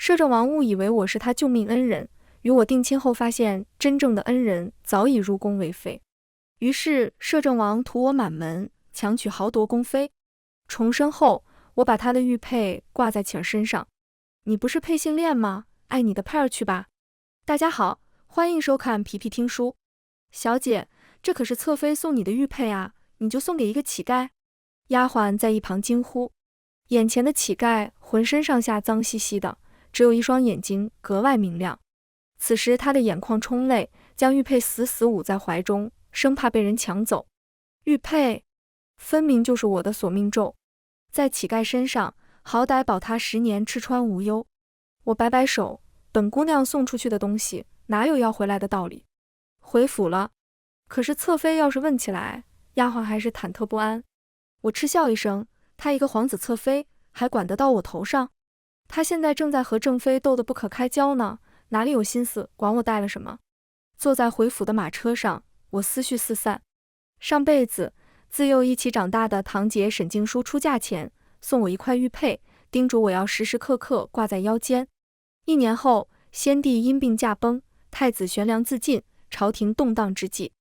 摄政王误以为我是他救命恩人，与我定亲后发现真正的恩人早已入宫为妃，于是摄政王屠我满门，强取豪夺宫妃。重生后，我把他的玉佩挂在启儿身上。你不是配性恋吗？爱你的佩儿去吧。大家好，欢迎收看皮皮听书。小姐，这可是侧妃送你的玉佩啊，你就送给一个乞丐？丫鬟在一旁惊呼。眼前的乞丐浑身上下脏兮兮的，只有一双眼睛格外明亮。此时他的眼眶充泪，将玉佩死死捂在怀中，生怕被人抢走。玉佩分明就是我的索命咒，在乞丐身上，好歹保他10年吃穿无忧。我摆摆手，本姑娘送出去的东西，哪有要回来的道理？回府了。可是侧妃要是问起来，丫鬟还是忐忑不安。我嗤笑一声，她一个皇子侧妃，还管得到我头上？她现在正在和正妃斗得不可开交呢，哪里有心思管我带了什么？坐在回府的马车上，我思绪四散。上辈子自幼一起长大的堂姐沈静书出嫁前送我一块玉佩，叮嘱我要时时刻刻挂在腰间。1年后，先帝因病驾崩，太子悬梁自尽，朝廷动荡之际，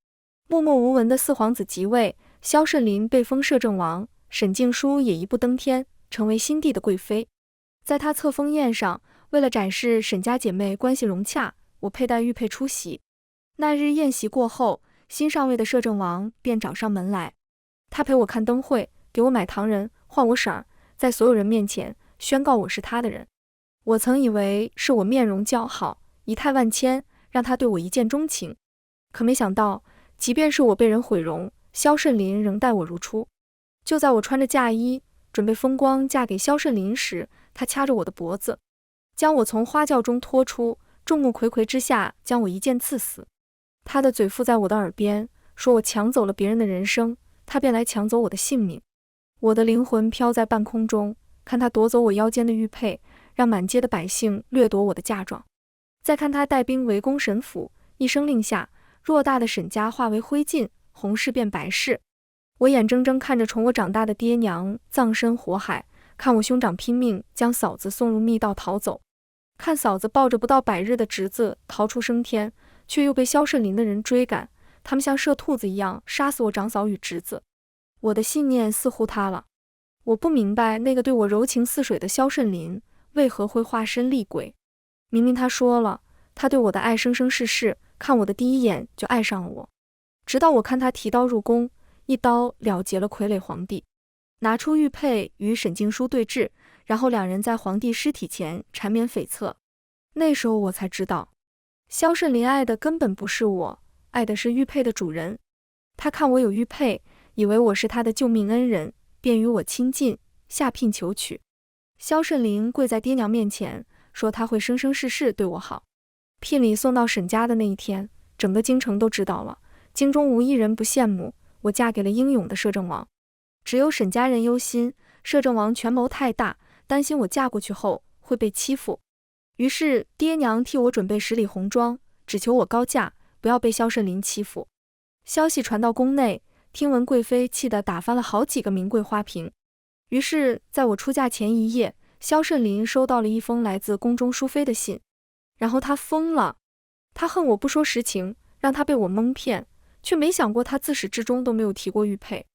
默默无闻的四皇子即位，萧慎林被封摄政王，沈静书也一步登天，成为新帝的贵妃。在她册封宴上，为了展示沈家姐妹关系融洽，我佩戴玉佩出席。那日宴席过后，新上位的摄政王便找上门来，他陪我看灯会，给我买糖人，换我婶儿，在所有人面前宣告我是他的人。我曾以为是我面容姣好，仪态万千，让他对我一见钟情，可没想到，即便是我被人毁容，萧慎林仍待我如初。就在我穿着嫁衣，准备风光嫁给萧慎林时，他掐着我的脖子，将我从花轿中拖出，众目睽睽之下将我一剑刺死。他的嘴附在我的耳边，说我抢走了别人的人生，他便来抢走我的性命。我的灵魂飘在半空中，看他夺走我腰间的玉佩，让满街的百姓掠夺我的嫁妆。再看他带兵围攻沈府，一声令下，偌大的沈家化为灰烬，红事变白事。我眼睁睁看着宠我长大的爹娘葬身火海，看我兄长拼命将嫂子送入密道逃走，看嫂子抱着不到100日的侄子逃出升天，却又被萧慎林的人追赶，他们像射兔子一样杀死我长嫂与侄子。我的信念似乎塌了。我不明白那个对我柔情似水的萧慎林为何会化身厉鬼。明明他说了，他对我的爱生生世世，看我的第一眼就爱上了我。直到我看他提刀入宫，一刀了结了傀儡皇帝，拿出玉佩与沈静书对峙，然后两人在皇帝尸体前缠绵悱恻。那时候我才知道，萧慎林爱的根本不是我，爱的是玉佩的主人。他看我有玉佩，以为我是他的救命恩人，便与我亲近，下聘求娶。萧慎林跪在爹娘面前，说他会生生世世对我好。聘礼送到沈家的那一天，整个京城都知道了，京中无一人不羡慕我嫁给了英勇的摄政王。只有沈家人忧心，摄政王权谋太大，担心我嫁过去后会被欺负。于是爹娘替我准备10里红妆，只求我高嫁，不要被萧慎林欺负。消息传到宫内，听闻贵妃气得打翻了好几个名贵花瓶。于是在我出嫁前1夜，萧慎林收到了一封来自宫中淑妃的信，然后他疯了。他恨我不说实情，让他被我蒙骗，却没想过他自始至终都没有提过玉佩。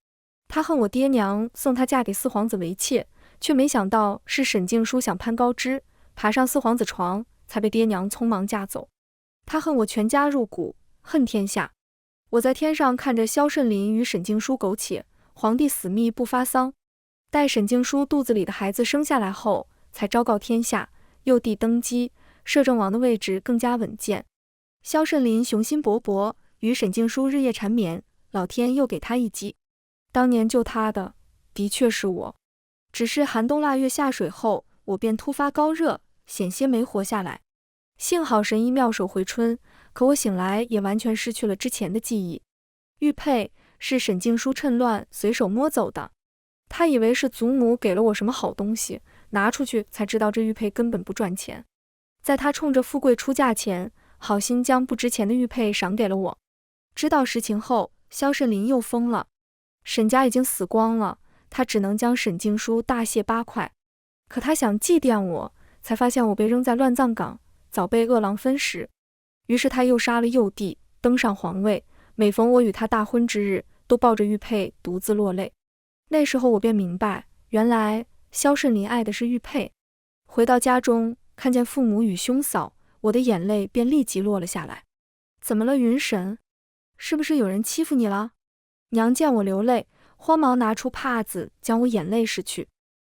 他恨我爹娘送他嫁给四皇子为妾，却没想到是沈静书想攀高枝，爬上四皇子床，才被爹娘匆忙嫁走。他恨我全家入骨，恨天下。我在天上看着萧慎林与沈静书苟且，皇帝死密不发丧。待沈静书肚子里的孩子生下来后，才昭告天下，幼帝登基，摄政王的位置更加稳健。萧慎林雄心勃勃，与沈静书日夜缠绵，老天又给他一击。当年救他的的确是我，只是寒冬腊月下水后，我便突发高热，险些没活下来。幸好神医妙手回春，可我醒来也完全失去了之前的记忆。玉佩是沈静书趁乱随手摸走的，他以为是祖母给了我什么好东西，拿出去才知道这玉佩根本不赚钱。在他冲着富贵出嫁前，好心将不值钱的玉佩赏给了我。知道实情后，萧慎林又疯了。沈家已经死光了，他只能将沈静书大卸8块。可他想祭奠我，才发现我被扔在乱葬岗，早被饿狼分食。于是他又杀了幼帝，登上皇位。每逢我与他大婚之日，都抱着玉佩独自落泪。那时候我便明白，原来萧慎林爱的是玉佩。回到家中，看见父母与兄嫂，我的眼泪便立即落了下来。怎么了，云神？是不是有人欺负你了？娘见我流泪，慌忙拿出帕子将我眼泪拭去。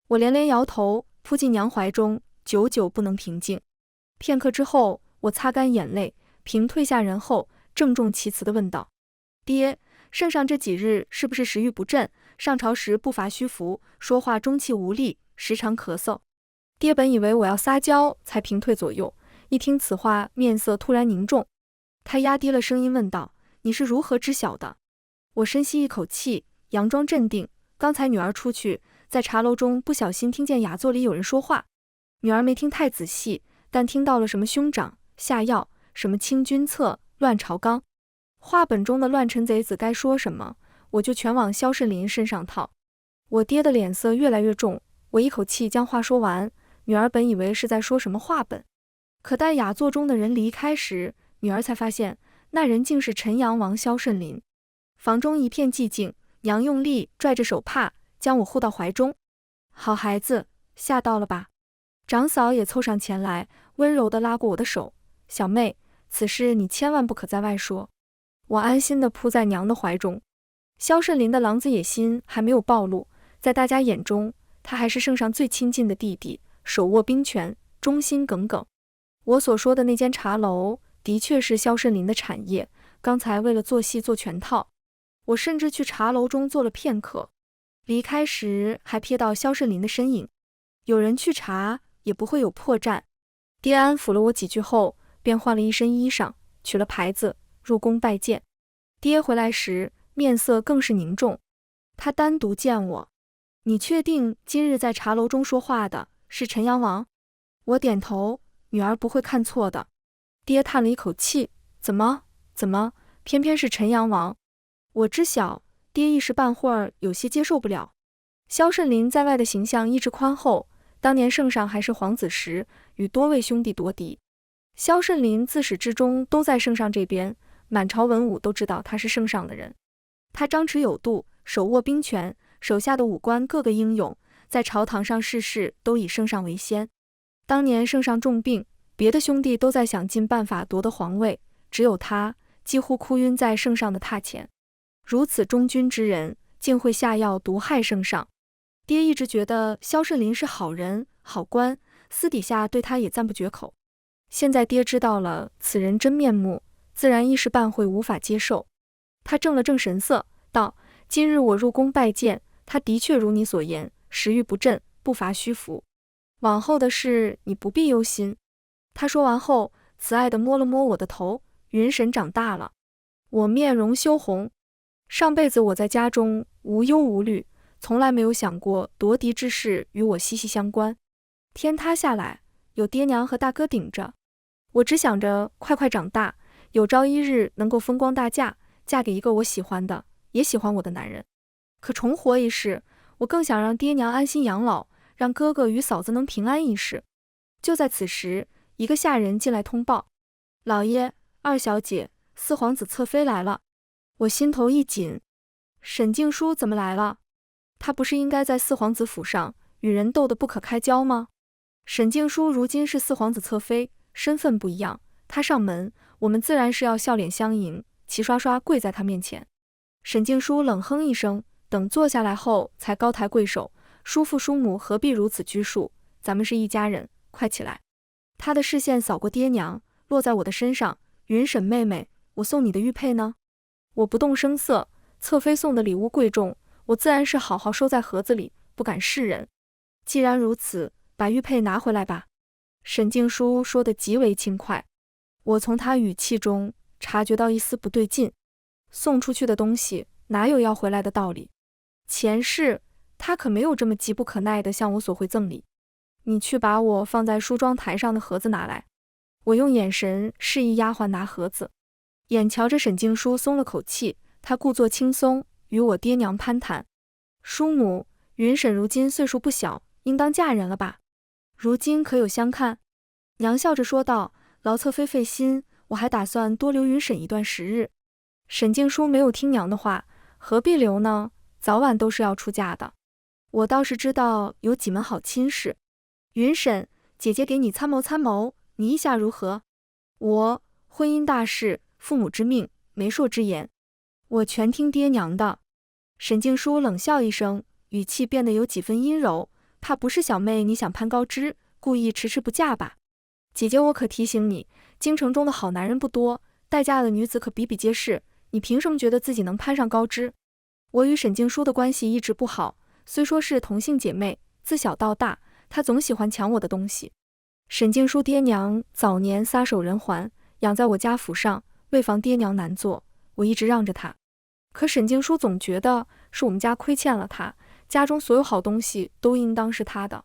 我连连摇头，扑进娘怀中，久久不能平静。片刻之后，我擦干眼泪，平退下人后，郑重其词地问道：爹，圣上这几日是不是食欲不振？上朝时不乏虚浮，说话中气无力，时常咳嗽。爹本以为我要撒娇才平退左右，一听此话，面色突然凝重。他压低了声音问道：你是如何知晓的？我深吸一口气，佯装镇定。刚才女儿出去，在茶楼中不小心听见雅座里有人说话。女儿没听太仔细，但听到了什么兄长下药，什么清君侧，乱朝纲。话本中的乱臣贼子该说什么，我就全往萧慎林身上套。我爹的脸色越来越重，我一口气将话说完。女儿本以为是在说什么话本，可待雅座中的人离开时，女儿才发现那人竟是陈阳王萧慎林。房中一片寂静，娘用力拽着手帕，将我护到怀中。好孩子，吓到了吧？长嫂也凑上前来，温柔地拉过我的手。小妹，此事你千万不可在外说。我安心地扑在娘的怀中。萧慎林的狼子野心还没有暴露，在大家眼中，他还是圣上最亲近的弟弟，手握兵权，忠心耿耿。我所说的那间茶楼，的确是萧慎林的产业。刚才为了做戏做全套，我甚至去茶楼中坐了片刻，离开时还瞥到萧慎林的身影。有人去查，也不会有破绽。爹安抚了我几句后，便换了一身衣裳，取了牌子，入宫拜见。爹回来时，面色更是凝重。他单独见我。你确定今日在茶楼中说话的是陈阳王？我点头，女儿不会看错的。爹叹了一口气，怎么，偏偏是陈阳王？我知晓，爹一时半会儿有些接受不了。萧慎林在外的形象一直宽厚，当年圣上还是皇子时，与多位兄弟夺嫡。萧慎林自始至终都在圣上这边，满朝文武都知道他是圣上的人。他张弛有度，手握兵权，手下的武官个个英勇，在朝堂上事事都以圣上为先。当年圣上重病，别的兄弟都在想尽办法夺得皇位，只有他几乎哭晕在圣上的榻前。如此忠君之人，竟会下药毒害圣上。爹一直觉得萧慎林是好人好官，私底下对他也赞不绝口。现在爹知道了此人真面目，自然一时半会无法接受。他正了正神色，道：今日我入宫拜见，他的确如你所言，食欲不振，不乏虚浮。往后的事你不必忧心。他说完后，慈爱地摸了摸我的头，云神长大了。我面容羞红。上辈子我在家中无忧无虑，从来没有想过夺嫡之事与我息息相关。天塌下来，有爹娘和大哥顶着，我只想着快快长大，有朝一日能够风光大嫁，嫁给一个我喜欢的，也喜欢我的男人。可重活一世，我更想让爹娘安心养老，让哥哥与嫂子能平安一世。就在此时，一个下人进来通报：老爷、二小姐，四皇子侧妃来了。我心头一紧，沈静书怎么来了？他不是应该在四皇子府上与人斗得不可开交吗？沈静书如今是四皇子侧妃，身份不一样，他上门，我们自然是要笑脸相迎，齐刷刷跪在他面前。沈静书冷哼一声，等坐下来后才高抬贵手：叔父叔母何必如此拘束，咱们是一家人，快起来。他的视线扫过爹娘，落在我的身上：云沈妹妹，我送你的玉佩呢？我不动声色，侧妃送的礼物贵重，我自然是好好收在盒子里，不敢示人。既然如此，把玉佩拿回来吧。沈静书说得极为轻快，我从他语气中察觉到一丝不对劲。送出去的东西哪有要回来的道理？前世他可没有这么急不可耐地向我索回赠礼。你去把我放在梳妆台上的盒子拿来。我用眼神示意丫鬟拿盒子。眼瞧着沈静书松了口气，她故作轻松，与我爹娘攀谈：叔母，云沈如今岁数不小，应当嫁人了吧？如今可有相看？娘笑着说道，劳侧妃费心，我还打算多留云婶一段时日。沈静书没有听娘的话，何必留呢？早晚都是要出嫁的。我倒是知道有几门好亲事。云婶，姐姐给你参谋参谋，你意下如何？婚姻大事，父母之命，媒妁之言，我全听爹娘的。沈静书冷笑一声，语气变得有几分阴柔，怕不是小妹你想攀高枝，故意迟迟不嫁吧？姐姐我可提醒你，京城中的好男人不多，待嫁的女子可比比皆是，你凭什么觉得自己能攀上高枝？我与沈静书的关系一直不好，虽说是同姓姐妹，自小到大，她总喜欢抢我的东西。沈静书爹娘早年撒手人寰，养在我家府上，为防爹娘难做，我一直让着她。可沈静书总觉得是我们家亏欠了她，家中所有好东西都应当是她的。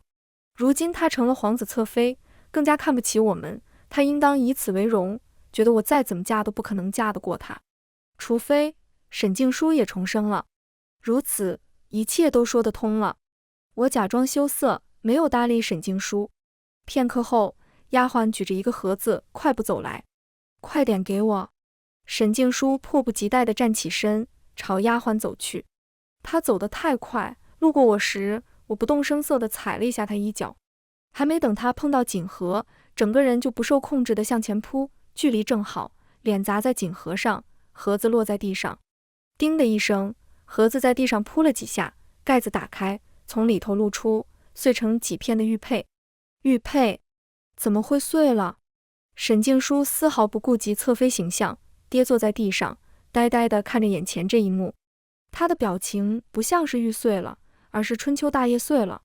如今她成了皇子侧妃，更加看不起我们，她应当以此为荣，觉得我再怎么嫁都不可能嫁得过她。除非沈静书也重生了，如此一切都说得通了。我假装羞涩，没有搭理沈静书。片刻后，丫鬟举着一个盒子快步走来。快点给我！沈静书迫不及待地站起身，朝丫鬟走去。她走得太快，路过我时，我不动声色地踩了一下她一脚。还没等她碰到锦盒，整个人就不受控制地向前扑，距离正好，脸砸在锦盒上，盒子落在地上。叮的一声，盒子在地上扑了几下，盖子打开，从里头露出碎成几片的玉佩。玉佩怎么会碎了？沈静书丝毫不顾及侧妃形象，跌坐在地上，呆呆地看着眼前这一幕。她的表情不像是玉碎了，而是春秋大叶碎了。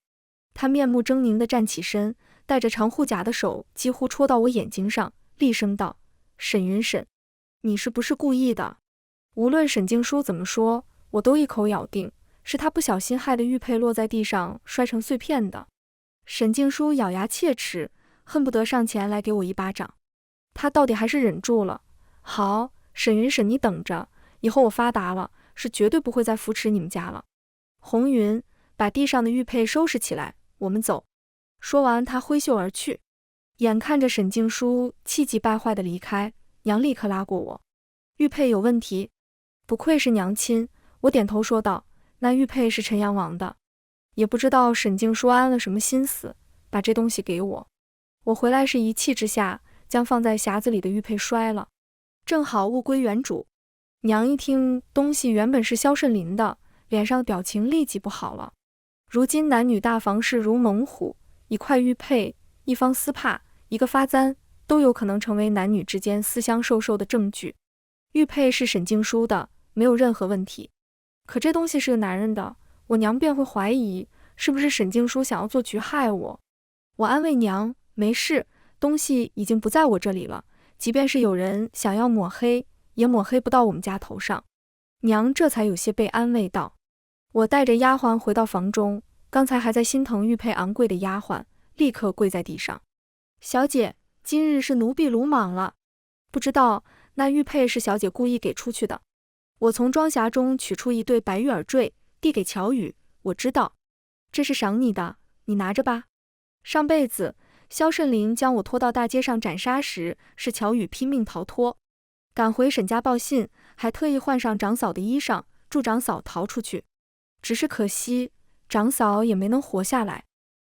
她面目狰狞地站起身，带着长护甲的手几乎戳到我眼睛上，厉声道：沈云婶，你是不是故意的？无论沈静书怎么说，我都一口咬定是她不小心害得玉佩落在地上摔成碎片的。沈静书咬牙切齿，恨不得上前来给我一巴掌。她到底还是忍住了。好，沈云婶你等着，以后我发达了，是绝对不会再扶持你们家了。红云，把地上的玉佩收拾起来，我们走。说完，她挥袖而去。眼看着沈静书气急败坏地离开，娘立刻拉过我。玉佩有问题？不愧是娘亲，我点头说道，那玉佩是陈阳王的。也不知道沈静书安了什么心思，把这东西给我。我回来时一气之下，将放在匣子里的玉佩摔了，正好物归原主。娘一听东西原本是萧慎林的，脸上的表情立即不好了。如今男女大房事如猛虎，一块玉佩，一方丝帕，一个发簪，都有可能成为男女之间私相授受的证据。玉佩是沈静书的，没有任何问题。可这东西是个男人的，我娘便会怀疑是不是沈静书想要做局害我。我安慰娘，没事，东西已经不在我这里了，即便是有人想要抹黑，也抹黑不到我们家头上。娘这才有些被安慰道。我带着丫鬟回到房中，刚才还在心疼玉佩昂贵的丫鬟立刻跪在地上。小姐，今日是奴婢鲁莽了，不知道那玉佩是小姐故意给出去的。我从装匣中取出一对白玉耳坠，递给乔宇，我知道，这是赏你的，你拿着吧。上辈子萧慎林将我拖到大街上斩杀时，是乔宇拼命逃脱，赶回沈家报信，还特意换上长嫂的衣裳，助长嫂逃出去。只是可惜，长嫂也没能活下来。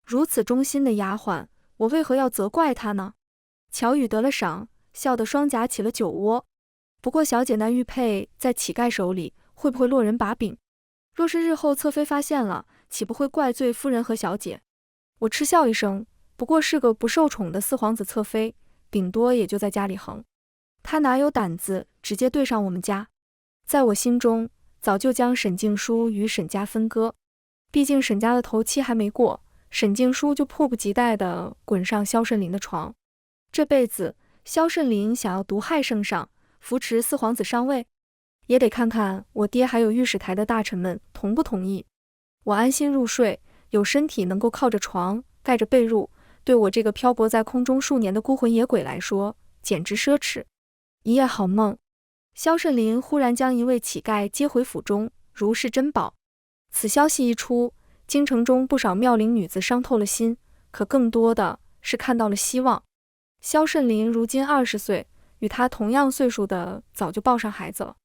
如此忠心的丫鬟，我为何要责怪她呢？乔宇得了赏，笑得双颊起了酒窝。不过小姐那玉佩在乞丐手里，会不会落人把柄？若是日后侧妃发现了，岂不会怪罪夫人和小姐？我嗤笑一声，不过是个不受宠的四皇子侧妃，顶多也就在家里横。他哪有胆子直接对上我们家？在我心中，早就将沈静书与沈家分割。毕竟沈家的头七还没过，沈静书就迫不及待地滚上萧慎林的床。这辈子，萧慎林想要毒害圣上，扶持四皇子上位，也得看看我爹还有御史台的大臣们同不同意。我安心入睡，有身体能够靠着床，盖着被褥，对我这个漂泊在空中数年的孤魂野鬼来说，简直奢侈。一夜好梦。萧慎林忽然将一位乞丐接回府中，如是珍宝。此消息一出，京城中不少妙龄女子伤透了心，可更多的是看到了希望。萧慎林如今20岁，与他同样岁数的早就抱上孩子了，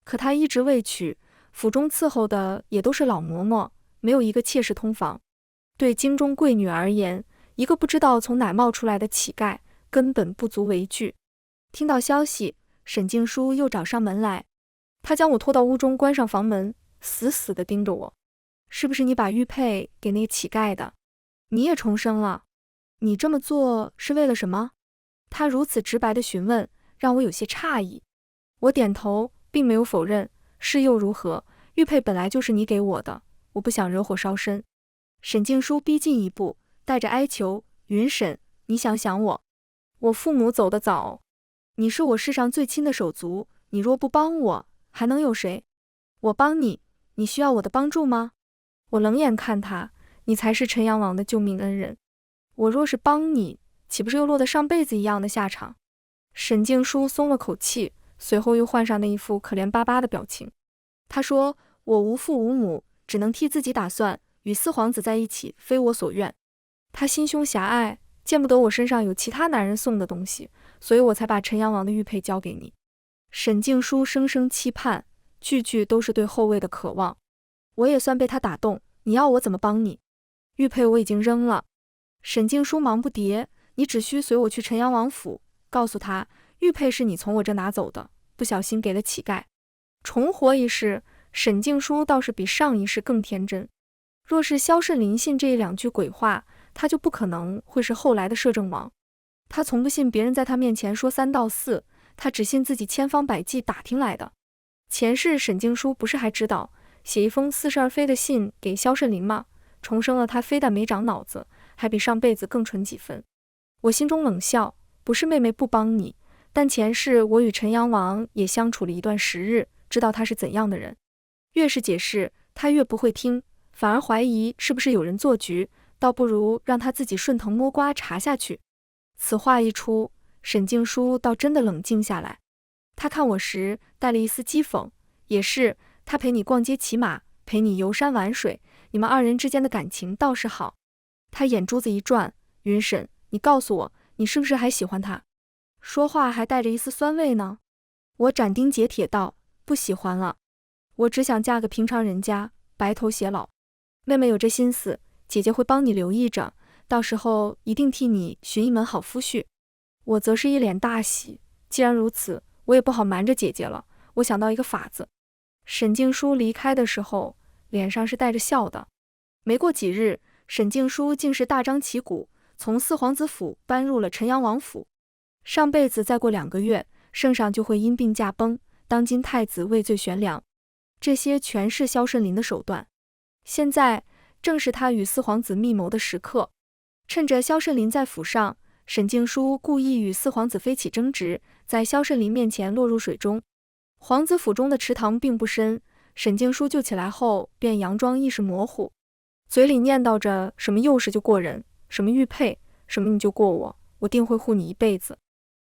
可他一直未娶，府中伺候的也都是老嬷嬷，没有一个妾室通房。对京中贵女而言，一个不知道从哪冒出来的乞丐根本不足为惧。听到消息，沈静书又找上门来，他将我拖到屋中，关上房门，死死地盯着我。是不是你把玉佩给那个乞丐的？你也重生了？你这么做是为了什么？他如此直白的询问，让我有些诧异。我点头，并没有否认。是又如何？玉佩本来就是你给我的，我不想惹火烧身。沈静书逼近一步，带着哀求：云婶，你想想我。我父母走得早，你是我世上最亲的手足，你若不帮我，还能有谁？我帮你，你需要我的帮助吗？我冷眼看他，你才是陈阳王的救命恩人。我若是帮你，岂不是又落得上辈子一样的下场？沈静书松了口气，随后又换上那一副可怜巴巴的表情。他说：我无父无母，只能替自己打算，与四皇子在一起非我所愿。他心胸狭隘，见不得我身上有其他男人送的东西，所以我才把陈阳王的玉佩交给你。沈静书声声期盼，句句都是对后位的渴望。我也算被他打动，你要我怎么帮你？玉佩我已经扔了。沈静书忙不迭，你只需随我去陈阳王府，告诉他玉佩是你从我这拿走的，不小心给了乞丐。重活一世，沈静书倒是比上一世更天真。若是萧慎林信这2句鬼话，他就不可能会是后来的摄政王。他从不信别人在他面前说3道4，他只信自己千方百计打听来的。前世沈静书不是还知道写一封似是而非的信给萧慎林吗？重生了他非但没长脑子，还比上辈子更蠢几分。我心中冷笑，不是妹妹不帮你，但前世我与陈阳王也相处了一段时日，知道他是怎样的人。越是解释，他越不会听，反而怀疑是不是有人做局，倒不如让他自己顺藤摸瓜查下去。此话一出，沈静书倒真的冷静下来。他看我时带了一丝讥讽，也是，他陪你逛街骑马，陪你游山玩水，你们2人之间的感情倒是好。他眼珠子一转，云婶，你告诉我，你是不是还喜欢他？说话还带着一丝酸味呢。我斩钉截铁道，不喜欢了，我只想嫁个平常人家，白头偕老。妹妹有这心思，姐姐会帮你留意着，到时候一定替你寻一门好夫婿。我则是一脸大喜，既然如此，我也不好瞒着姐姐了，我想到一个法子。沈静书离开的时候，脸上是带着笑的。没过几日，沈静书竟是大张旗鼓从四皇子府搬入了陈阳王府。上辈子再过2个月，圣上就会因病驾崩，当今太子畏罪悬梁，这些全是萧慎林的手段。现在正是他与四皇子密谋的时刻，趁着萧慎林在府上，沈静书故意与四皇子飞起争执，在萧慎林面前落入水中。皇子府中的池塘并不深，沈静书救起来后便佯装意识模糊，嘴里念叨着什么幼时就过人，什么玉佩，什么你就过我，我定会护你一辈子。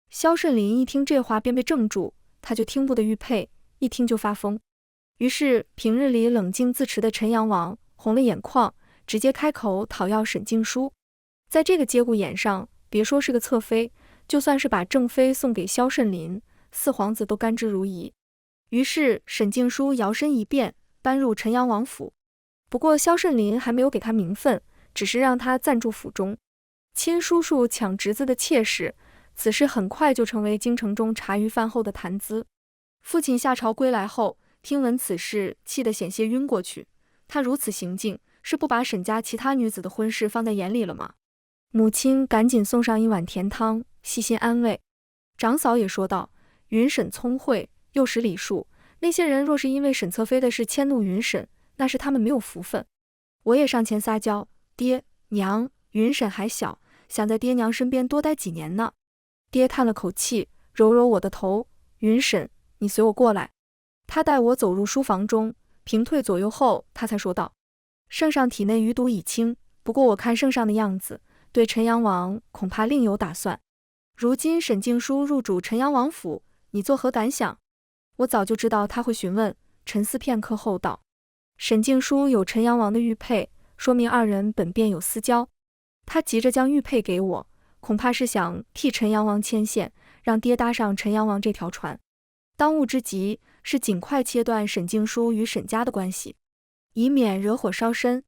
萧慎林一听这话便被怔住，他就听不得玉佩，一听就发疯。于是平日里冷静自持的陈阳王红了眼眶，直接开口讨要沈静书。在这个节骨眼上，别说是个侧妃，就算是把正妃送给萧慎林，四皇子都甘之如饴。于是沈静书摇身一变，搬入陈阳王府。不过萧慎林还没有给他名分，只是让他暂住府中。亲叔叔抢侄子的妾室，此事很快就成为京城中茶余饭后的谈资。父亲下朝归来后，听闻此事，气得险些晕过去。他如此行径，是不把沈家其他女子的婚事放在眼里了吗？母亲赶紧送上一碗甜汤，细心安慰。长嫂也说道：云婶聪慧，又识礼数，那些人若是因为沈侧妃的事迁怒云婶，那是他们没有福分。我也上前撒娇：爹娘，云婶还小，想在爹娘身边多待几年呢。爹叹了口气，揉揉我的头：云婶，你随我过来。他带我走入书房中，平退左右后，他才说道：圣上体内余毒已清，不过我看圣上的样子，对陈阳王恐怕另有打算。如今沈静书入主陈阳王府，你作何感想？我早就知道他会询问，沉思片刻后道：沈静书有陈阳王的玉佩，说明2人本便有私交。他急着将玉佩给我，恐怕是想替陈阳王牵线，让爹搭上陈阳王这条船。当务之急是尽快切断沈静书与沈家的关系，以免惹火烧身。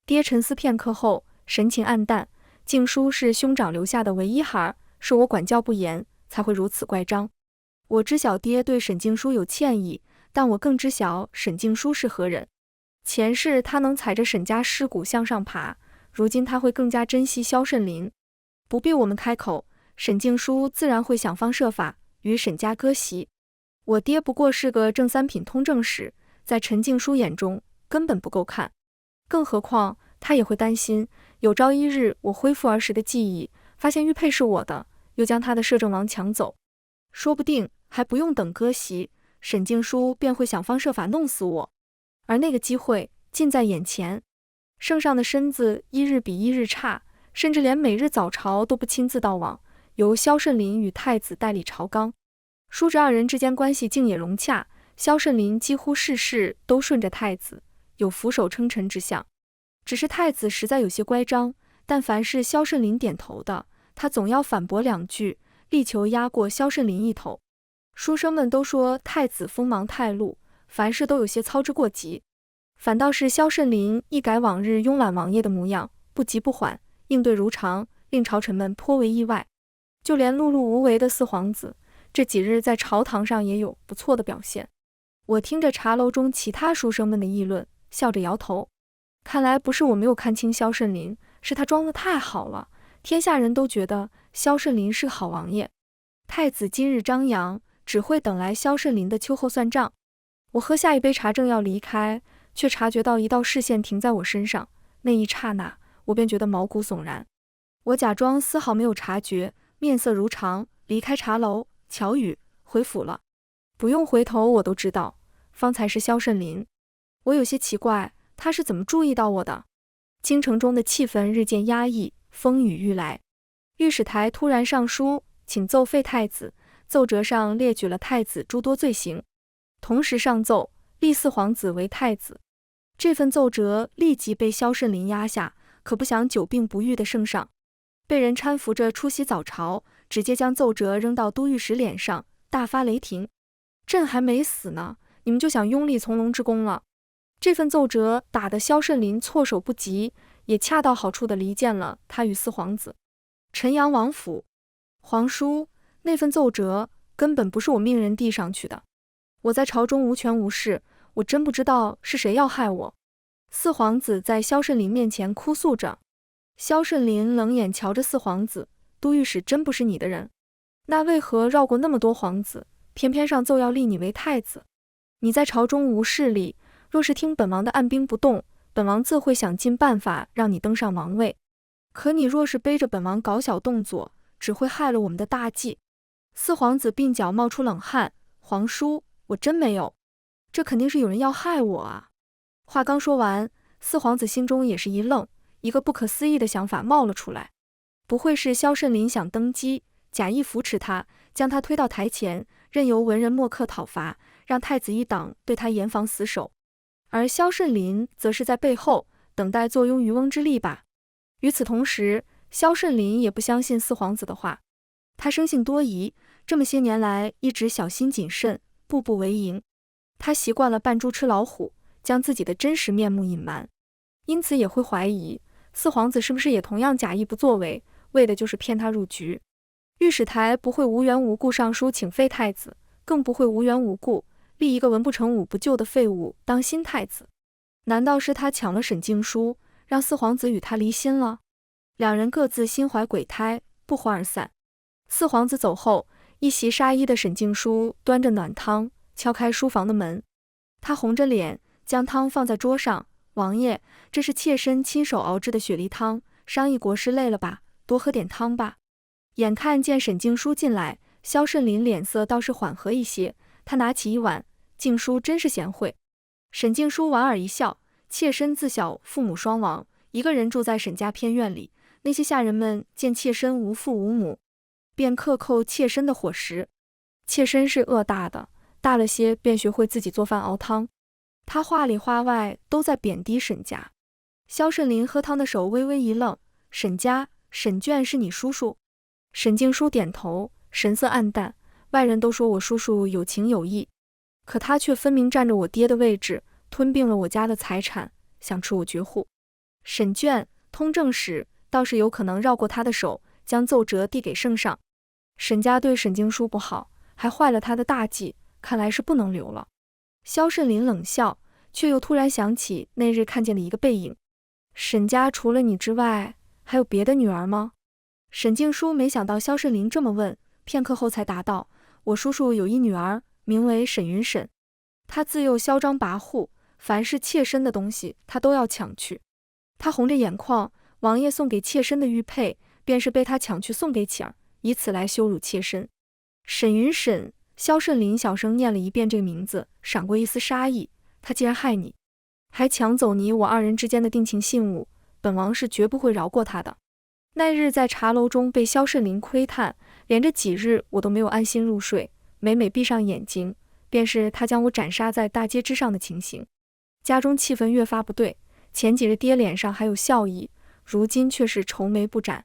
爹沉思片刻后，神情黯淡。静书是兄长留下的唯一孩儿，是我管教不严，才会如此乖张。我知晓爹对沈静书有歉意，但我更知晓沈静书是何人。前世他能踩着沈家尸骨向上爬，如今他会更加珍惜萧慎林。不必我们开口，沈静书自然会想方设法与沈家割席。我爹不过是个正三品通政使，在陈静书眼中根本不够看。更何况他也会担心，有朝一日我恢复儿时的记忆，发现玉佩是我的，又将他的摄政王抢走，说不定还不用等割席，沈静书便会想方设法弄死我。而那个机会近在眼前。圣上的身子一日比一日差，甚至连每日早朝都不亲自到往，由萧慎林与太子代理朝纲。叔侄二人之间关系竟也融洽，萧慎林几乎事事都顺着太子，有俯首称臣之相。只是太子实在有些乖张，但凡是萧慎林点头的，他总要反驳两句，力求压过萧慎林一头。书生们都说太子锋芒太露，凡事都有些操之过急，反倒是萧慎林一改往日慵懒王爷的模样，不急不缓，应对如常，令朝臣们颇为意外。就连碌碌无为的四皇子，这几日在朝堂上也有不错的表现。我听着茶楼中其他书生们的议论，笑着摇头。看来不是我没有看清萧慎林，是他装得太好了，天下人都觉得萧慎林是个好王爷。太子今日张扬，只会等来萧慎林的秋后算账。我喝下一杯茶，正要离开，却察觉到一道视线停在我身上，那一刹那，我便觉得毛骨悚然。我假装丝毫没有察觉，面色如常，离开茶楼。乔宇，回府了。不用回头，我都知道，方才是萧慎林。我有些奇怪，他是怎么注意到我的？京城中的气氛日渐压抑，风雨欲来。御史台突然上书，请奏废太子，奏折上列举了太子诸多罪行，同时上奏立四皇子为太子。这份奏折立即被萧慎林压下，可不想久病不愈的圣上被人搀扶着出席早朝，直接将奏折扔到都御史脸上，大发雷霆：朕还没死呢，你们就想拥立从龙之功了。这份奏折打得萧慎林措手不及，也恰到好处地离间了他与四皇子。陈阳王府，皇叔，那份奏折根本不是我命人递上去的，我在朝中无权无势，我真不知道是谁要害我。四皇子在萧慎林面前哭诉着。萧慎林冷眼瞧着四皇子：都御史真不是你的人，那为何绕过那么多皇子，偏偏上奏要立你为太子？你在朝中无势力，若是听本王的按兵不动，本王自会想尽办法让你登上王位。可你若是背着本王搞小动作，只会害了我们的大计。四皇子鬓角冒出冷汗：皇叔，我真没有，这肯定是有人要害我啊！话刚说完，四皇子心中也是一愣，一个不可思议的想法冒了出来。不会是萧慎林想登基，假意扶持他，将他推到台前，任由文人墨客讨伐，让太子一党对他严防死守，而萧慎林则是在背后等待坐拥渔翁之利吧？与此同时，萧慎林也不相信四皇子的话，他生性多疑，这么些年来一直小心谨慎，步步为营。他习惯了扮猪吃老虎，将自己的真实面目隐瞒，因此也会怀疑四皇子是不是也同样假意不作为，为的就是骗他入局。御史台不会无缘无故上书请废太子，更不会无缘无故立一个文不成武不就的废物当新太子。难道是他抢了沈静书，让四皇子与他离心了？两人各自心怀鬼胎，不欢而散。四皇子走后，一袭纱衣的沈静书端着暖汤敲开书房的门，他红着脸将汤放在桌上：王爷，这是妾身亲手熬制的雪梨汤，商议国事累了吧，多喝点汤吧。眼看见沈静书进来，萧慎林脸色倒是缓和一些，他拿起一碗：静书真是贤惠。沈静书莞尔一笑：妾身自小父母双亡，一个人住在沈家偏院里，那些下人们见妾身无父无母，便克扣妾身的伙食。妾身是饿大的，大了些便学会自己做饭熬汤。他话里话外都在贬低沈家。萧慎林喝汤的手微微一愣，沈家，沈眷是你叔叔？沈静书点头，神色黯淡。外人都说我叔叔有情有义，可他却分明占着我爹的位置，吞并了我家的财产，想吃我绝户。沈眷，通政使，倒是有可能绕过他的手，将奏折递给圣上。沈家对沈静书不好，还坏了他的大计，看来是不能留了。萧慎林冷笑，却又突然想起那日看见的一个背影。沈家除了你之外，还有别的女儿吗？沈静书没想到萧慎林这么问，片刻后才答道：我叔叔有一女儿，名为沈云沈。她自幼嚣张跋扈，凡是妾身的东西，她都要抢去。她红着眼眶，王爷送给妾身的玉佩，便是被她抢去送给启儿，以此来羞辱妾身。沈云沈，萧慎林小声念了一遍这个名字，闪过一丝杀意。他既然害你，还抢走你我二人之间的定情信物，本王是绝不会饶过他的。那日在茶楼中被萧慎林窥探，连着几日我都没有安心入睡，每每闭上眼睛，便是他将我斩杀在大街之上的情形。家中气氛越发不对，前几日爹脸上还有笑意，如今却是愁眉不展。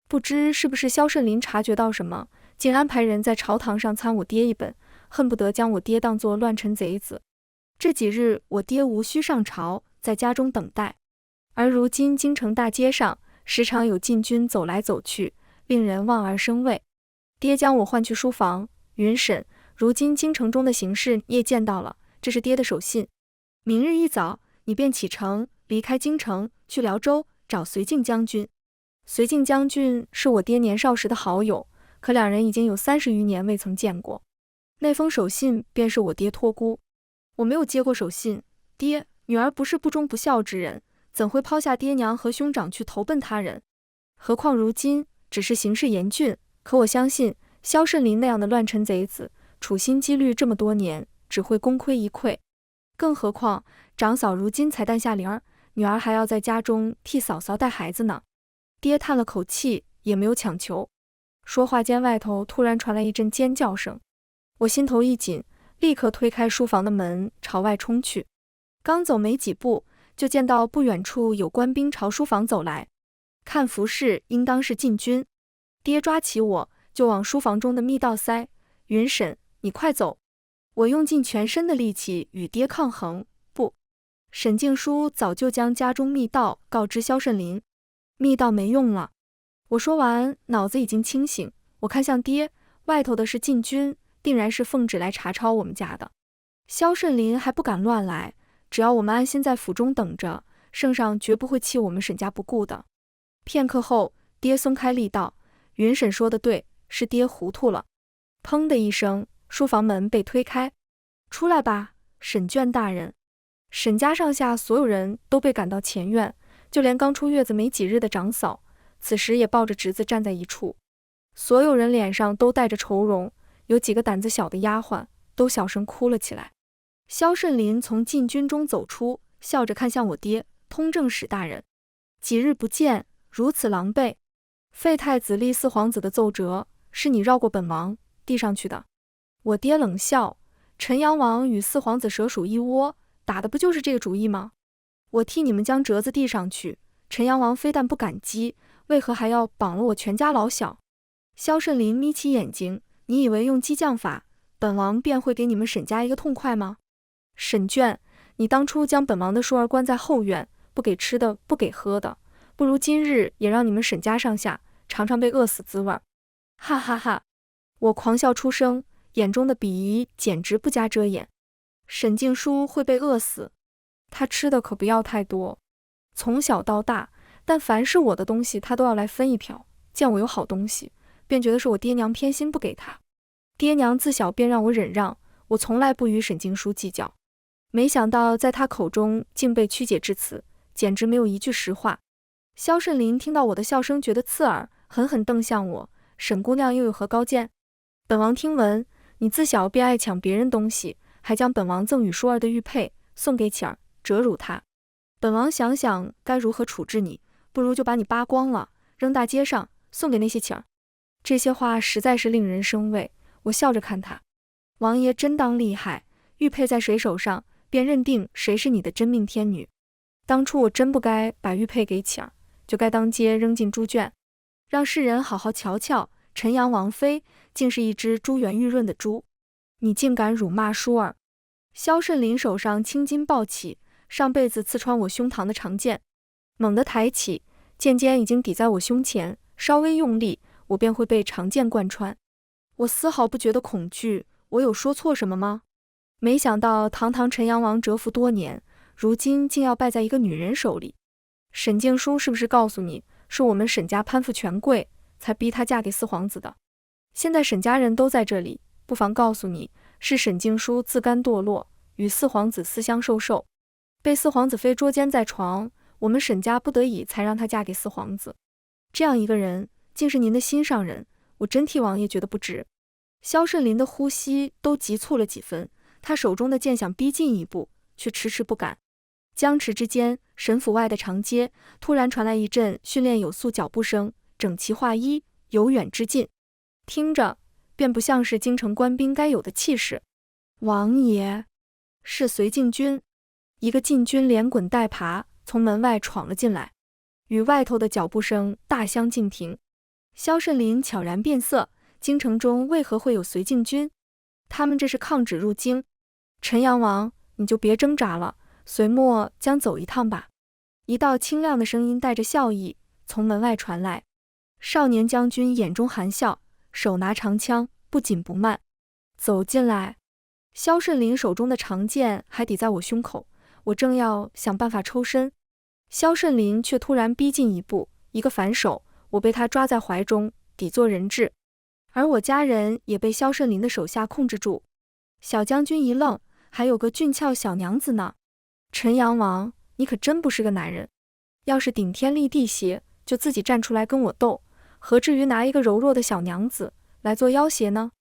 不知是不是萧慎林察觉到什么，竟安排人在朝堂上参我爹一本，恨不得将我爹当作乱臣贼子。这几日我爹无需上朝，在家中等待，而如今京城大街上时常有禁军走来走去，令人望而生畏。爹将我唤去书房，云沈，如今京城中的形势你也见到了，这是爹的手信。明日一早，你便启程离开京城，去辽州找绥靖将军。绥靖将军是我爹年少时的好友，可两人已经有30余年未曾见过。那封手信便是我爹托孤。我没有接过手信，爹，女儿不是不忠不孝之人，怎会抛下爹娘和兄长去投奔他人？何况如今只是形势严峻，可我相信萧慎林那样的乱臣贼子，处心积虑这么多年，只会功亏一篑。更何况长嫂如今才诞下灵儿，女儿还要在家中替嫂嫂带孩子呢。爹叹了口气，也没有强求。说话间，外头突然传来一阵尖叫声，我心头一紧，立刻推开书房的门，朝外冲去。刚走没几步，就见到不远处有官兵朝书房走来，看服饰应当是禁军。爹抓起我，就往书房中的密道塞。云沈，你快走！我用尽全身的力气与爹抗衡。不，沈静书早就将家中密道告知萧慎林，密道没用了。我说完，脑子已经清醒，我看向爹，外头的是禁军，定然是奉旨来查抄我们家的。萧慎林还不敢乱来，只要我们安心在府中等着，圣上绝不会弃我们沈家不顾的。片刻后，爹松开力道：云沈说的对，是爹糊涂了。砰的一声，书房门被推开。出来吧，沈眷大人。沈家上下所有人都被赶到前院，就连刚出月子没几日的长嫂，此时也抱着侄子站在一处。所有人脸上都带着愁容，有几个胆子小的丫鬟都小声哭了起来。萧慎林从禁军中走出，笑着看向我爹：通政使大人，几日不见，如此狼狈。废太子立四皇子的奏折，是你绕过本王递上去的。我爹冷笑：陈阳王与四皇子蛇鼠一窝，打的不就是这个主意吗？我替你们将折子递上去，陈阳王非但不感激，为何还要绑了我全家老小？萧慎林眯起眼睛：你以为用激将法，本王便会给你们沈家一个痛快吗？沈眷，你当初将本王的淑儿关在后院，不给吃的，不给喝的，不如今日也让你们沈家上下尝尝被饿死滋味。哈哈哈！我狂笑出声，眼中的鄙夷简直不加遮掩。沈静书会被饿死？他吃的可不要太多，从小到大，但凡是我的东西，他都要来分一瓢。见我有好东西，便觉得是我爹娘偏心不给他。爹娘自小便让我忍让，我从来不与沈静书计较。没想到在他口中竟被曲解至此，简直没有一句实话。萧慎林听到我的笑声，觉得刺耳，狠狠瞪向我：沈姑娘又有何高见？本王听闻你自小便爱抢别人东西，还将本王赠与淑儿的玉佩送给启儿，折辱他。本王想想该如何处置你，不如就把你扒光了，扔大街上，送给那些启儿。这些话实在是令人生畏。我笑着看他：王爷真当厉害，玉佩在谁手上， 便认定谁是你的真命天女。当初我真不该把玉佩给启儿，就该当街扔进猪圈，让世人好好瞧瞧，陈阳王妃竟是一只珠圆玉润的猪。你竟敢辱骂舒儿！萧慎林手上青筋暴起，上辈子刺穿我胸膛的长剑，猛地抬起，剑尖已经抵在我胸前，稍微用力，我便会被长剑贯穿。我丝毫不觉得恐惧，我有说错什么吗？没想到堂堂陈阳王蛰伏多年，如今竟要败在一个女人手里。沈静书是不是告诉你，是我们沈家攀附权贵，才逼她嫁给四皇子的？现在沈家人都在这里，不妨告诉你，是沈静书自甘堕落，与四皇子私相授受，被四皇子妃捉奸在床，我们沈家不得已才让她嫁给四皇子。这样一个人，竟是您的心上人，我真替王爷觉得不值。萧慎林的呼吸都急促了几分，他手中的剑想逼近一步，却迟迟不敢。僵持之间，沈府外的长街突然传来一阵训练有素脚步声，整齐划一，由远至近，听着便不像是京城官兵该有的气势。王爷，是绥靖军。一个禁军连滚带爬从门外闯了进来，与外头的脚步声大相径庭。萧慎林悄然变色，京城中为何会有绥靖军？他们这是抗旨入京。陈阳王，你就别挣扎了，随末将走一趟吧。一道清亮的声音带着笑意从门外传来。少年将军眼中含笑，手拿长枪，不紧不慢走进来。萧慎林手中的长剑还抵在我胸口，我正要想办法抽身，萧慎林却突然逼近一步，一个反手，我被他抓在怀中，抵作人质，而我家人也被萧慎林的手下控制住。小将军一愣，还有个俊俏小娘子呢。陈阳王，你可真不是个男人，要是顶天立地些，就自己站出来跟我斗，何至于拿一个柔弱的小娘子来做要挟呢？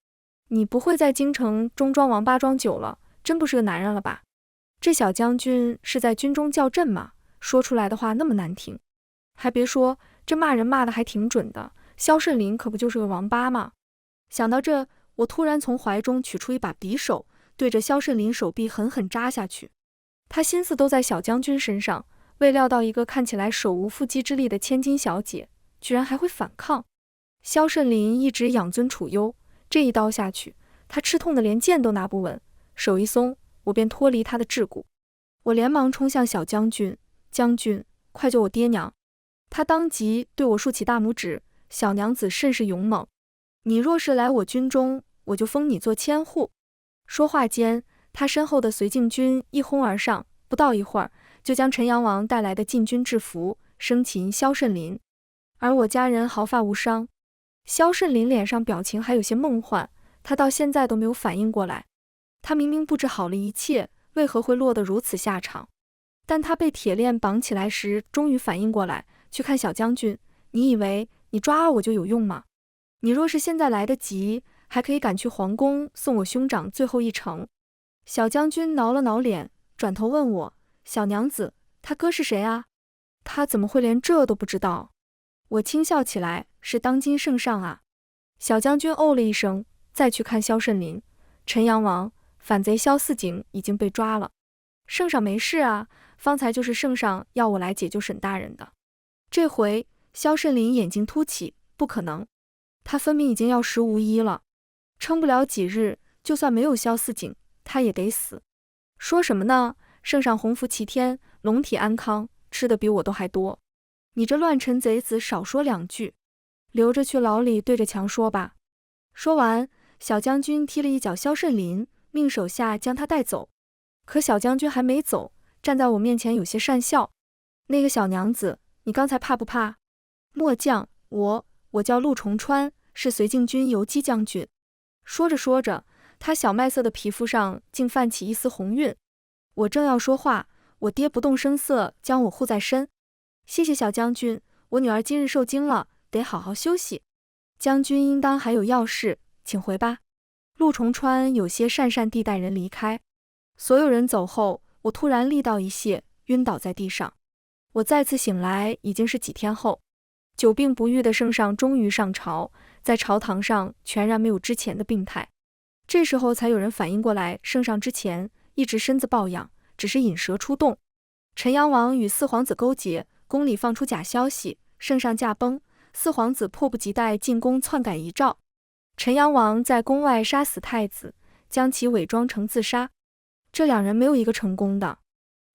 你不会在京城中装王八装久了，真不是个男人了吧？这小将军是在军中叫阵吗？说出来的话那么难听。还别说，这骂人骂的还挺准的，萧慎林可不就是个王八吗？想到这，我突然从怀中取出一把匕首，对着萧慎林手臂狠狠扎下去。他心思都在小将军身上，未料到一个看起来手无缚鸡之力的千金小姐，居然还会反抗。萧慎林一直养尊处优，这一刀下去，他吃痛的连剑都拿不稳，手一松，我便脱离他的桎梏。我连忙冲向小将军，将军，快救我爹娘！他当即对我竖起大拇指，小娘子甚是勇猛，你若是来我军中，我就封你做千户。说话间，他身后的绥靖军一哄而上，不到一会儿，就将陈阳王带来的禁军制服生擒萧慎林，而我家人毫发无伤。萧慎林脸上表情还有些梦幻，他到现在都没有反应过来，他明明布置好了一切，为何会落得如此下场？但他被铁链绑起来时，终于反应过来，去看小将军，你以为你抓我就有用吗？你若是现在来得及，还可以赶去皇宫送我兄长最后一程。小将军挠了挠脸，转头问我，小娘子，他哥是谁啊？他怎么会连这都不知道？我轻笑起来，是当今圣上啊。小将军哦了一声，再去看萧慎林，陈阳王，反贼萧四景已经被抓了。圣上没事啊，方才就是圣上要我来解救沈大人的。这回萧慎林眼睛凸起，不可能，他分明已经要食无医了，撑不了几日，就算没有萧四景，他也得死。说什么呢？圣上洪福齐天，龙体安康，吃的比我都还多。你这乱臣贼子少说两句，留着去牢里对着墙说吧。说完，小将军踢了一脚萧慎林，命手下将他带走。可小将军还没走，站在我面前有些讪笑。那个小娘子，你刚才怕不怕？末将，我叫陆重川，是绥靖军游击将军。说着说着，他小麦色的皮肤上竟泛起一丝红晕。我正要说话，我爹不动声色将我护在身。谢谢小将军，我女儿今日受惊了，得好好休息。将军应当还有要事，请回吧。陆重川有些讪讪地带人离开。所有人走后，我突然力道一泄，晕倒在地上。我再次醒来已经是几天后，久病不愈的圣上终于上朝，在朝堂上全然没有之前的病态。这时候才有人反应过来，圣上之前一直身子抱恙，只是引蛇出洞。陈阳王与四皇子勾宫里放出假消息，圣上驾崩，四皇子迫不及待进宫篡改遗诏。陈阳王在宫外杀死太子，将其伪装成自杀。这2人没有一个成功的。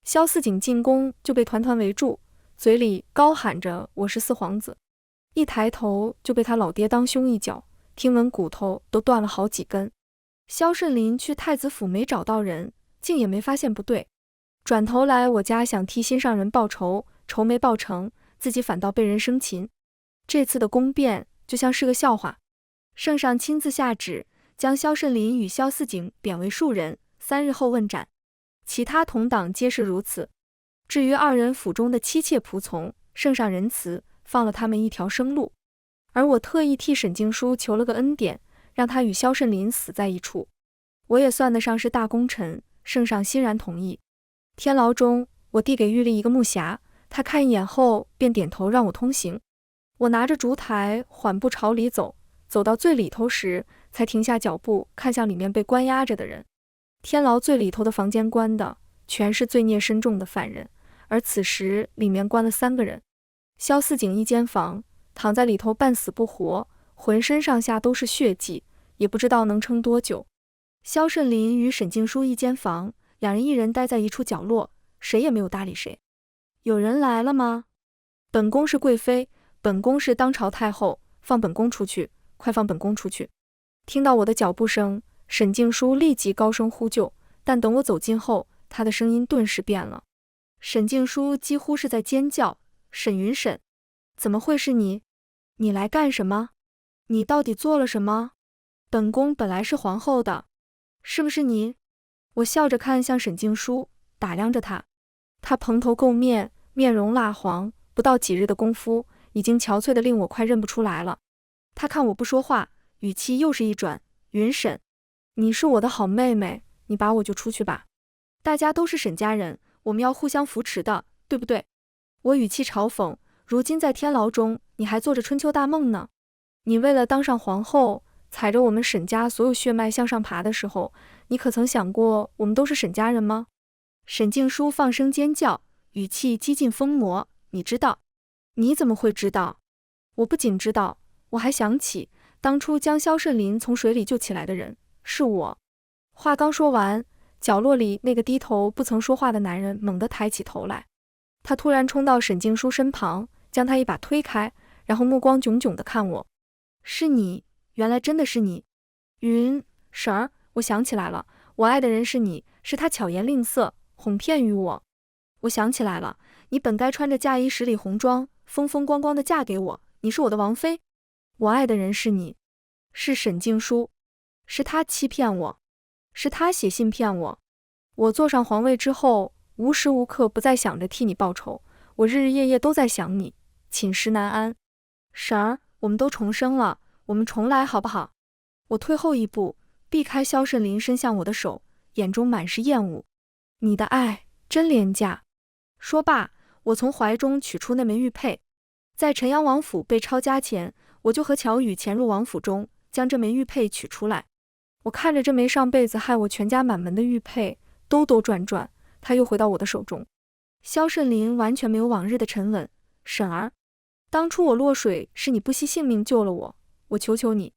萧思景进宫就被团团围住，嘴里高喊着我是四皇子，一抬头就被他老爹当胸一脚，听闻骨头都断了好几根。萧慎林去太子府没找到人，竟也没发现不对。转头来我家想替心上人报仇，仇没报成，自己反倒被人生擒。这次的宫变就像是个笑话。圣上亲自下旨，将萧慎林与萧思景贬为庶人，3日后问斩。其他同党皆是如此。至于2人府中的妻妾仆从，圣上仁慈，放了他们一条生路。而我特意替沈静书求了个恩典，让他与萧慎林死在一处。我也算得上是大功臣，圣上欣然同意。天牢中，我递给玉丽一个木匣，他看一眼后便点头让我通行。我拿着烛台缓步朝里走，走到最里头时，才停下脚步看向里面被关押着的人。天牢最里头的房间关的全是罪孽深重的犯人，而此时里面关了3个人。萧思景一间房，躺在里头半死不活，浑身上下都是血迹，也不知道能撑多久。萧慎林与沈静书一间房，2人一人待在一处角落，谁也没有搭理谁。有人来了吗？本宫是贵妃，本宫是当朝太后，放本宫出去，快放本宫出去。听到我的脚步声，沈静书立即高声呼救，但等我走近后，她的声音顿时变了。沈静书几乎是在尖叫，沈云沈，怎么会是你？你来干什么？你到底做了什么？本宫本来是皇后的，是不是你？我笑着看向沈静书，打量着她。她蓬头垢面，面容蜡黄，不到几日的功夫，已经憔悴的令我快认不出来了。她看我不说话，语气又是一转，云沈，你是我的好妹妹，你把我就出去吧。大家都是沈家人，我们要互相扶持的，对不对？我语气嘲讽，如今在天牢中，你还做着春秋大梦呢。你为了当上皇后，踩着我们沈家所有血脉向上爬的时候，你可曾想过我们都是沈家人吗？沈静书放声尖叫，语气几近疯魔，你知道？你怎么会知道？我不仅知道，我还想起当初将萧慎林从水里救起来的人，是我。话刚说完，角落里那个低头不曾说话的男人猛地抬起头来，他突然冲到沈静书身旁，将他一把推开，然后目光炯炯地看我。是你，原来真的是你。云婶儿，我想起来了，我爱的人是你，是他巧言令色，哄骗于我。我想起来了，你本该穿着嫁衣10里红妆，风风光光地嫁给我，你是我的王妃。我爱的人是你，是沈静书，是他欺骗我，是他写信骗我。我坐上皇位之后，无时无刻不在想着替你报仇，我日日夜夜都在想你，寝食难安。婶儿，我们都重生了，我们重来好不好？我退后一步，避开萧慎林伸向我的手，眼中满是厌恶。你的爱真廉价。说罢，我从怀中取出那枚玉佩。在陈阳王府被抄家前，我就和乔宇潜入王府中，将这枚玉佩取出来。我看着这枚上辈子害我全家满门的玉佩，兜兜转转，它又回到我的手中。萧慎林完全没有往日的沉稳。婶儿，当初我落水是你不惜性命救了我，我求求你，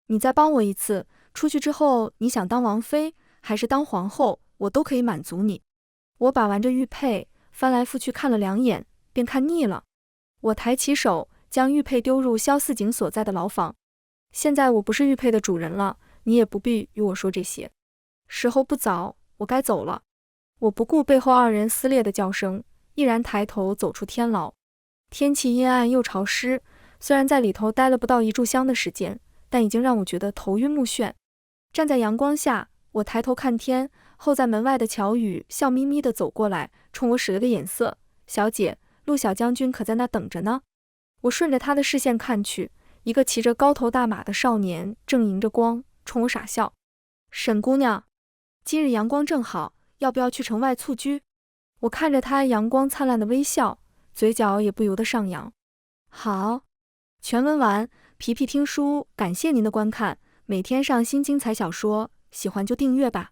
你再帮我一次，出去之后你想当王妃还是当皇后，我都可以满足你。我把玩着玉佩，翻来覆去看了2眼，便看腻了。我抬起手，将玉佩丢入萧思景所在的牢房。现在我不是玉佩的主人了，你也不必与我说这些。时候不早，我该走了。我不顾背后2人撕裂的叫声，毅然抬头走出天牢。天气阴暗又潮湿，虽然在里头待了不到1炷香的时间，但已经让我觉得头晕目眩。站在阳光下，我抬头看天，后在门外的乔宇笑眯眯地走过来，冲我使了个眼色，小姐，陆小将军可在那等着呢。我顺着他的视线看去，一个骑着高头大马的少年正迎着光冲我傻笑。沈姑娘，今日阳光正好，要不要去城外蹴鞠？我看着他阳光灿烂的微笑，嘴角也不由得上扬。好。全文完，皮皮听书感谢您的观看，每天上新精彩小说，喜欢就订阅吧。